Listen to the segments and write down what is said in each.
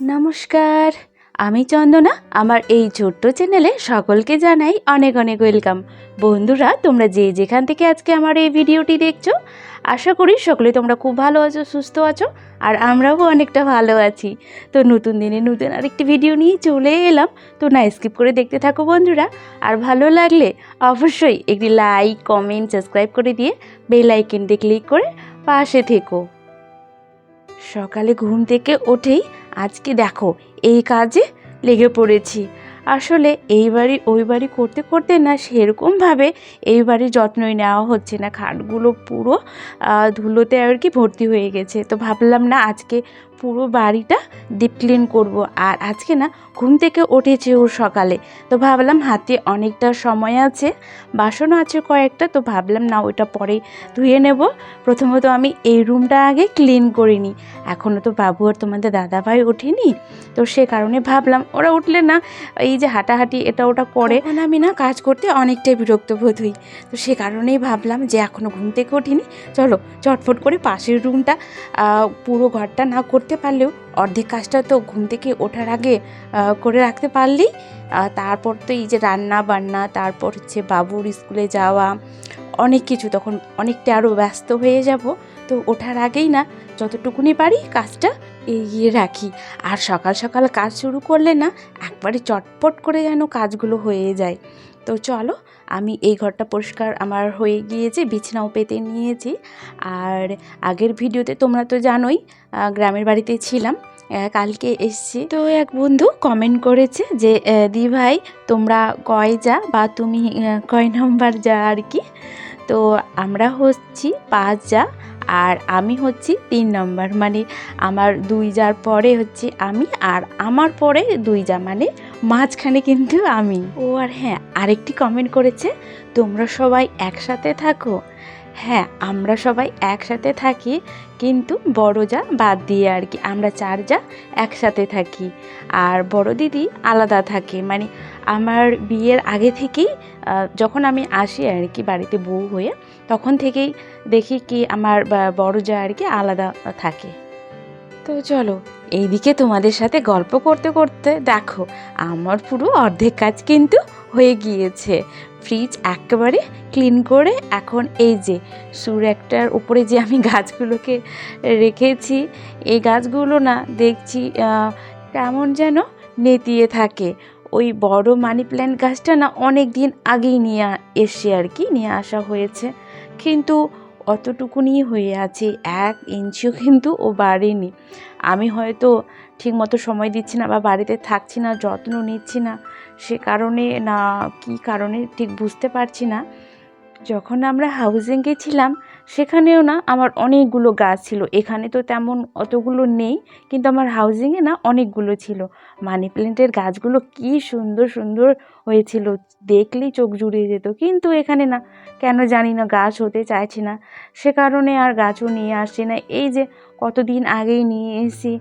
নমস্কার, আমি চন্দনা। আমার এই ছোট্ট চ্যানেলে সকলকে জানাই অনেক অনেক ওয়েলকাম। বন্ধুরা, তোমরা যে যেখান থেকে আজকে আমার এই ভিডিওটি দেখছো, আশা করি সকলে তোমরা খুব ভালো আছো, সুস্থ আছো, আর আমরাও অনেকটা ভালো আছি। তো নতুন দিনে নতুন আরেকটি ভিডিও নিয়ে চলে এলাম। তো না স্কিপ করে দেখতে থাকো বন্ধুরা। আর ভালো লাগলে অবশ্যই একটি লাইক, কমেন্ট, সাবস্ক্রাইব করে দিয়ে বেল আইকনটি ক্লিক করে পাশে থেকো। সকালে ঘুম থেকে উঠেই আজকে দেখো এই কাজে লেগে পড়েছি। আসলে এই বাড়ি ওই বাড়ি করতে করতে না সেরকমভাবে এই বাড়ির যত্নই নেওয়া হচ্ছে না। খাটগুলো পুরো ধুলোতে আর কি ভর্তি হয়ে গেছে। তো ভাবলাম না আজকে পুরো বাড়িটা ডিপ ক্লিন করবো। আর আজকে না ঘুম থেকে উঠেছে ওর সকালে, তো ভাবলাম হাতে অনেকটা সময় আছে, বাসনও আছে কয়েকটা, তো ভাবলাম না ওইটা পরে ধুয়ে নেব। প্রথমত আমি এই রুমটা আগে ক্লিন করে নিই। এখনও তো বাবু আর তোমাদের দাদাভাই ওঠেনি, তো সে কারণে ভাবলাম ওরা উঠলে না এই যে হাঁটাহাঁটি এটা ওটা করে আমি না কাজ করতে অনেকটাই বিরক্ত বোধ হই। তো সে কারণেই ভাবলাম যে এখনও ঘুম থেকে ওঠেনি, চলো চটফট করে পাশের রুমটা পুরো ঘরটা না করতে পারলেও অর্ধেক কাজটা তো ঘুম থেকে ওঠার আগে করে রাখতে পারলেই তারপর তো এই যে রান্না বান্না, তারপর হচ্ছে বাবুর স্কুলে যাওয়া, অনেক কিছু, তখন অনেকটা আরও ব্যস্ত হয়ে যাব। তো ওঠার আগেই না যতটুকুনি পারি কাজটা এগিয়ে রাখি। আর সকাল সকাল কাজ শুরু করলে না একবারে চটপট করে যেন কাজগুলো হয়ে যায়। তো চলো, আমি এই ঘরটা পরিষ্কার আমার হয়ে গিয়েছে, বিছানাও পেতে নিয়েছি। আর আগের ভিডিওতে তোমরা তো জানোই গ্রামের বাড়িতে ছিলাম, কালকে এসছি। তো এক বন্ধু কমেন্ট করেছে যে দি ভাই তোমরা কয় যা, বা তুমি কয় নাম্বার যা আর কি। তো আমরা হচ্ছি 5 যা, আর আমি হচ্ছি 3 নম্বর, মানে আমার 2 যার পরে হচ্ছে আমি, আর আমার পরে 2 যা, মানে মাঝখানে কিন্তু আমি। ও আর হ্যাঁ, আরেকটি কমেন্ট করেছে তোমরা সবাই একসাথে থাকো। হ্যাঁ, আমরা সবাই একসাথে থাকি, কিন্তু বড় যা বাদ দিয়ে আর কি আমরা 4 যা একসাথে থাকি। আর বড় দিদি আলাদা থাকে, মানে আমার বিয়ের আগে থেকেই যখন আমি আসি আর কি বাড়িতে বউ হয়ে, তখন থেকেই দেখি কি আমার বড় যা আর কি আলাদা থাকে। তো চলো, এইদিকে তোমাদের সাথে গল্প করতে করতে দেখো আমার পুরো অর্ধেক কাজ কিন্তু হয়ে গিয়েছে। ফ্রিজ একেবারে ক্লিন করে এখন এই যে একটার উপরে যে আমি গাছগুলোকে রেখেছি, এই গাছগুলো না দেখছি কেমন যেন নেতিয়ে থাকে। ওই বড় মানি প্ল্যান্ট গাছটা না অনেক দিন আগেই নিয়ে এসে আর কি নিয়ে আসা হয়েছে, কিন্তু অতটুকুনি হয়ে আছে, 1 ইঞ্চিও কিন্তু ও বাড়েনি। আমি হয়তো ঠিকমতো সময় দিচ্ছি না, বা বাড়িতে থাকছি না, যত্ন নিচ্ছি না, সে কারণে না কী কারণে ঠিক বুঝতে পারছি না। যখন আমরা হাউজিং গেছিলাম সেখানেও না আমার অনেকগুলো গাছ ছিল, এখানে তো তেমন অতগুলো নেই, কিন্তু আমার হাউজিংয়ে না অনেকগুলো ছিল। মানি প্ল্যান্টের গাছগুলো কি সুন্দর সুন্দর হয়েছিল, দেখলেই চোখ জুড়িয়ে যেত, কিন্তু এখানে না কেন জানি না গাছ হতে চাইছে না, সে কারণে আর গাছও নিয়ে আসছি না। এই যে কতদিন আগেই নিয়ে এসেছি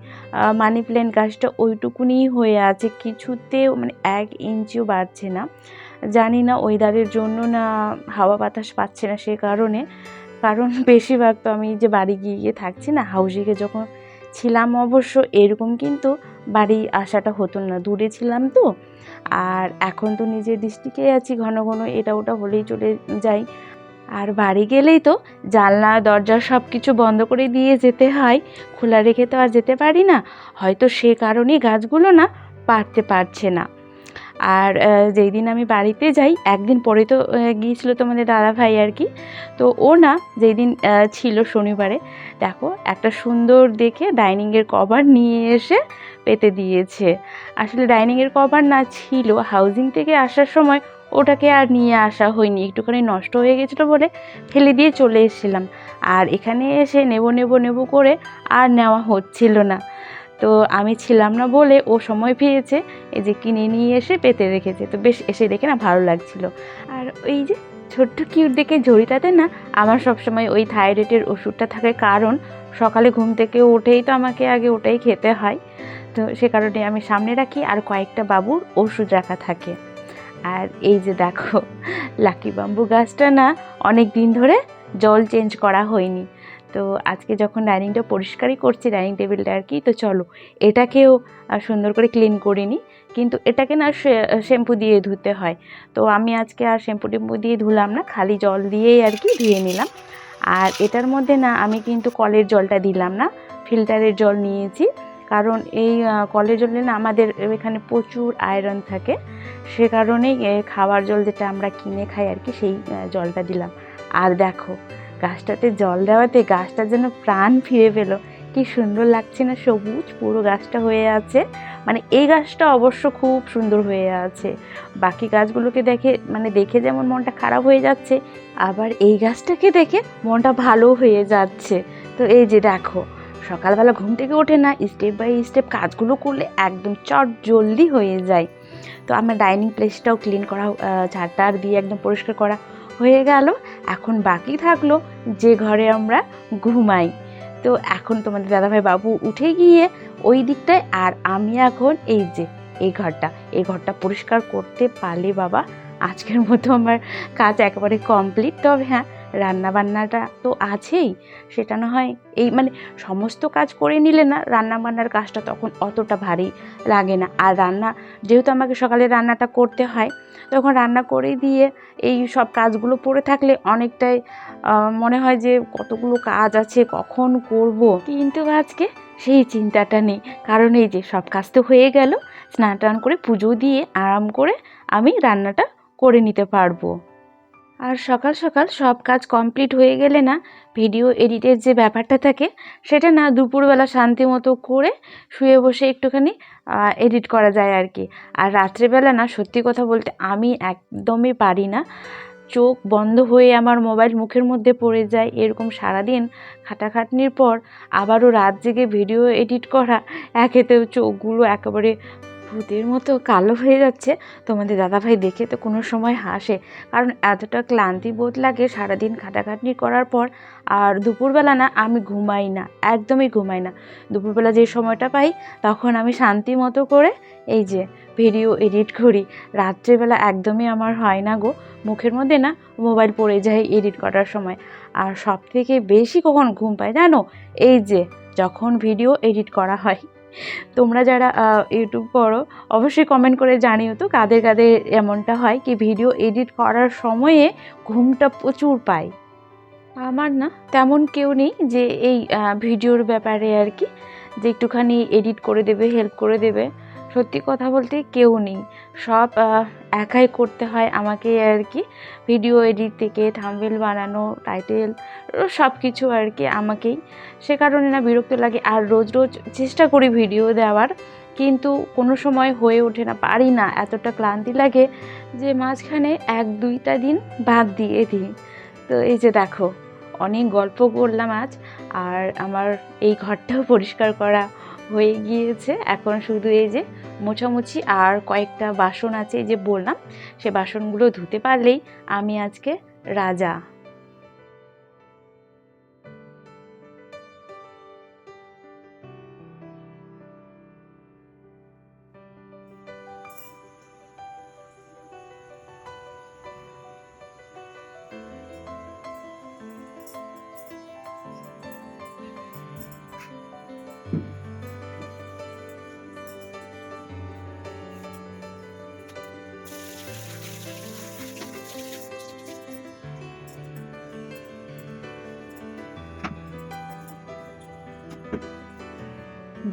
মানি প্ল্যান্ট গাছটা, ওইটুকুনি হয়ে আছে, কিছুতেও মানে 1 ইঞ্চিও বাড়ছে না। জানি না ওয়েদারের জন্য না হাওয়া বাতাস পাচ্ছে না, সে কারণে। কারণ বেশিরভাগ তো আমি যে বাড়ি গিয়ে থাকছি না, হাউজিংয়ে যখন ছিলাম অবশ্য এরকম কিন্তু বাড়ি আসাটা হতো না, দূরে ছিলাম তো। আর এখন তো নিজের ডিস্ট্রিক্টে আছি, ঘন ঘন এটা ওটা হলেই চলে যাই। আর বাড়ি গেলেই তো জানলা দরজা সব কিছু বন্ধ করে দিয়ে যেতে হয়, খোলা রেখে তো আর যেতে পারি না। হয়তো সে কারণেই গাছগুলো না বাড়তে পারছে না। আর যেই দিন আমি বাড়িতে যাই, একদিন পরে তো গিয়েছিল তোমাদের দাদাভাই আর কি। তো ও না যেই দিন ছিল শনিবারে, দেখো একটা সুন্দর দেখে ডাইনিংয়ের কভার নিয়ে এসে পেতে দিয়েছে। আসলে ডাইনিংয়ের কভার না ছিল, হাউজিং থেকে আসার সময় ওটাকে আর নিয়ে আসা হয়নি, একটুখানি নষ্ট হয়ে গেছিলো বলে ফেলে দিয়ে চলে এসেছিলাম। আর এখানে এসে নেব করে আর নেওয়া হচ্ছিল না। তো আমি ছিলাম না বলে ও সময় পেয়েছে, এই যে কিনে নিয়ে এসে পেতে রেখেছে। তো বেশ এসে দেখে না ভালো লাগছিল। আর ওই যে ছোট্ট কিউট দেখে ঝুড়িটাতে না আমার সবসময় ওই থাইরয়েডের ওষুধটা থাকে, কারণ সকালে ঘুম থেকে উঠেই তো আমাকে আগে ওটাই খেতে হয়। তো সে কারণে আমি সামনে রাখি, আর কয়েকটা বাবুর ওষুধ রাখা থাকে। আর এই যে দেখো লাকি বাম্বু গাছটা না অনেক দিন ধরে জল চেঞ্জ করা হয়নি, তো আজকে যখন ডাইনিংটা পরিষ্কারই করছি, ডাইনিং টেবিলটা আর কি, তো চলো এটাকেও সুন্দর করে ক্লিন করে নিই। কিন্তু এটাকে না শ্যাম্পু দিয়ে ধুতে হয়, তো আমি আজকে আর শ্যাম্পু টেম্পু দিয়ে ধুলাম না, খালি জল দিয়েই আর কি ধুয়ে নিলাম। আর এটার মধ্যে না আমি কিন্তু কলের জলটা দিলাম না, ফিল্টারের জল নিয়েছি। কারণ এই কলের জলে না আমাদের এখানে প্রচুর আয়রন থাকে, সে কারণেই খাওয়ার জল যেটা আমরা কিনে খাই আর কি, সেই জলটা দিলাম। আর দেখো গাছটাতে জল দেওয়াতে গাছটা যেন প্রাণ ফিরে পেলো, কি সুন্দর লাগছে না, সবুজ পুরো গাছটা হয়ে আছে। মানে এই গাছটা অবশ্য খুব সুন্দর হয়ে আছে, বাকি গাছগুলোকে দেখে যেমন মনটা খারাপ হয়ে যাচ্ছে, আবার এই গাছটাকে দেখে মনটা ভালো হয়ে যাচ্ছে। তো এই যে দেখো সকালবেলা ঘুম থেকে ওঠে না, স্টেপ বাই স্টেপ কাজগুলো করলে একদম চট জলদি হয়ে যায়। তো আমার ডাইনিং প্লেসটাও ক্লিন করা, ঝাড়টার দিয়ে একদম পরিষ্কার করা হয়ে গেল। এখন বাকি থাকলো যে ঘরে আমরা ঘুমাই। তো এখন তোমাদের দাদাভাই বাবু উঠে গিয়ে ওই দিকটায়, আর আমি এখন এই ঘরটা পরিষ্কার করতে পারলে বাবা আজকের মতো আমার কাজ একেবারে কমপ্লিট। তবে হ্যাঁ, রান্না বান্নাটা তো আছেই, সেটা না হয় সমস্ত কাজ করে নিলে না রান্না বান্নার কাজটা তখন অতটা ভারী লাগে না। আর যেহেতু আমাকে সকালে রান্নাটা করতে হয়, তখন রান্না করে দিয়ে এই সব কাজগুলো পড়ে থাকলে অনেকটাই মনে হয় যে কতগুলো কাজ আছে কখন করব, কিন্তু আজকে সেই চিন্তাটা নেই। কারণ এই যে সব কাজ তো হয়ে গেল, স্নান টান করে পুজো দিয়ে আরাম করে আমি রান্নাটা করে নিতে পারবো। আর সকাল সকাল সব কাজ কমপ্লিট হয়ে গেলে না ভিডিও এডিটের যে ব্যাপারটা থাকে, সেটা না দুপুরবেলা শান্তি মতো করে শুয়ে বসে একটুখানি এডিট করা যায় আর কি। আর রাত্রেবেলা না সত্যি কথা বলতে আমি একদমই পারি না, চোখ বন্ধ হয়ে আমার মোবাইল মুখের মধ্যে পড়ে যায়। এরকম সারাদিন খাটাখাটনির পর আবারও রাত জেগে ভিডিও এডিট করা, একেতেও চোখগুলো একেবারে ভূতের মতো কালো হয়ে যাচ্ছে। তোমাদের দাদাভাই দেখে তো কোনো সময় হাসে, কারণ এতটা ক্লান্তি বোধ লাগে সারাদিন খাটাখাটনি করার পর। আর দুপুরবেলা না আমি ঘুমাই না, একদমই ঘুমাই না। দুপুরবেলা যে সময়টা পাই তখন আমি শান্তি মতো করে এই যে ভিডিও এডিট করি। রাত্রেবেলা একদমই আমার হয় না গো, মুখের মধ্যে না মোবাইল পড়ে যায় এডিট করার সময়। আর সব থেকে বেশি কখন ঘুম পায় জানো, এই যে যখন ভিডিও এডিট করা হয়। তোমরা যারা ইউটিউব করো অবশ্যই কমেন্ট করে জানিও তো কাদের কাদের এমনটা হয় কি ভিডিও এডিট করার সময়ে ঘুমটা প্রচুর পায়। আমার না তেমন কেউ নেই যে এই ভিডিওর ব্যাপারে আর কি, যে একটুখানি এডিট করে দেবে, হেল্প করে দেবে। সত্যি কথা বলতে কেউ নেই, সব একাই করতে হয় আমাকে আর কি। ভিডিও এডিট থেকে থাম্বনেল বানানো, টাইটেল, সব কিছু আর কি আমাকেই। সে কারণে না বিরক্ত লাগে। আর রোজ রোজ চেষ্টা করি ভিডিও দেওয়ার, কিন্তু কোনো সময় হয়ে ওঠে না, পারি না, এতটা ক্লান্তি লাগে যে মাঝখানে 1-2টা দিন বাদ দিয়ে দিই। তো এই যে দেখো অনেক গল্প করলাম আজ, আর আমার এই ঘরটাও পরিষ্কার করা হয়ে গিয়েছে। এখন শুধু এই যে মোছামুছি আর কয়েকটা বাসন আছে, এই যে বললাম, সে বাসনগুলো ধুতে পারলেই আমি আজকে রাজা।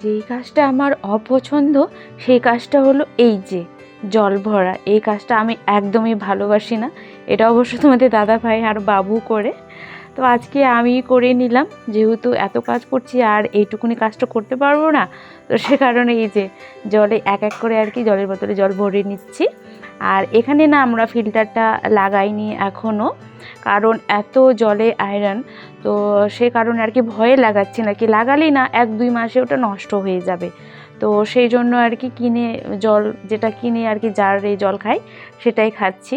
যেই কাজটা আমার অপছন্দ সেই কাজটা হলো এই যে জল ভরা। এই কাজটা আমি একদমই ভালোবাসি না, এটা অবশ্য তোমাদের দাদা ভাই আর বাবু করে। তো আজকে আমি করে নিলাম, যেহেতু এত কাজ করছি আর এইটুকুনি কাজটা করতে পারবো না, তো সে কারণে এই যে জলে এক এক করে আর কি জলের বোতলে জল ভরে নিচ্ছি। আর এখানে না আমরা ফিল্টারটা লাগাইনি এখনও, কারণ এত জলে আয়রন, তো সে কারণে আর কি ভয়ে লাগাচ্ছি না, কি লাগালেই না 1-2 মাসে ওটা নষ্ট হয়ে যাবে। তো সেই জন্য আর কি কিনে জল, যেটা কিনে আর কি জারে জল খাই সেটাই খাচ্ছি।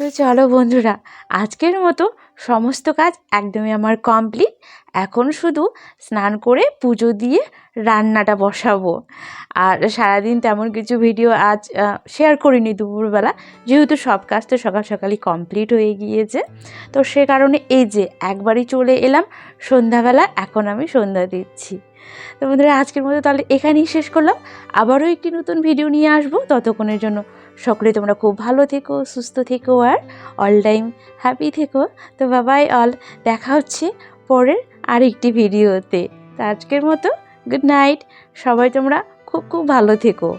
তো চলো বন্ধুরা, আজকের মতো সমস্ত কাজ একদমই আমার কমপ্লিট। এখন শুধু স্নান করে পুজো দিয়ে রান্নাটা বসাবো। আর সারাদিন তেমন কিছু ভিডিও আজ শেয়ার করিনি দুপুরবেলা, যেহেতু সব কাজ তো সকাল সকালই কমপ্লিট হয়ে গিয়েছে। তো সে কারণে এই যে একবারই চলে এলাম সন্ধ্যাবেলা, এখন আমি সন্ধ্যা দিচ্ছি। তো বন্ধুরা, আজকের মতো তাহলে এখানেই শেষ করলাম। আবারও একটি নতুন ভিডিও নিয়ে আসবো। ততক্ষণের জন্য সকলে তোমরা খুব ভালো থেকো, সুস্থ থেকো আর অল টাইম হ্যাপি থেকো। তো বাবাই অল, দেখা হচ্ছে পরের আরেকটি ভিডিওতে। তো আজকের মতো গুড নাইট। সবাই তোমরা খুব খুব ভালো থেকো।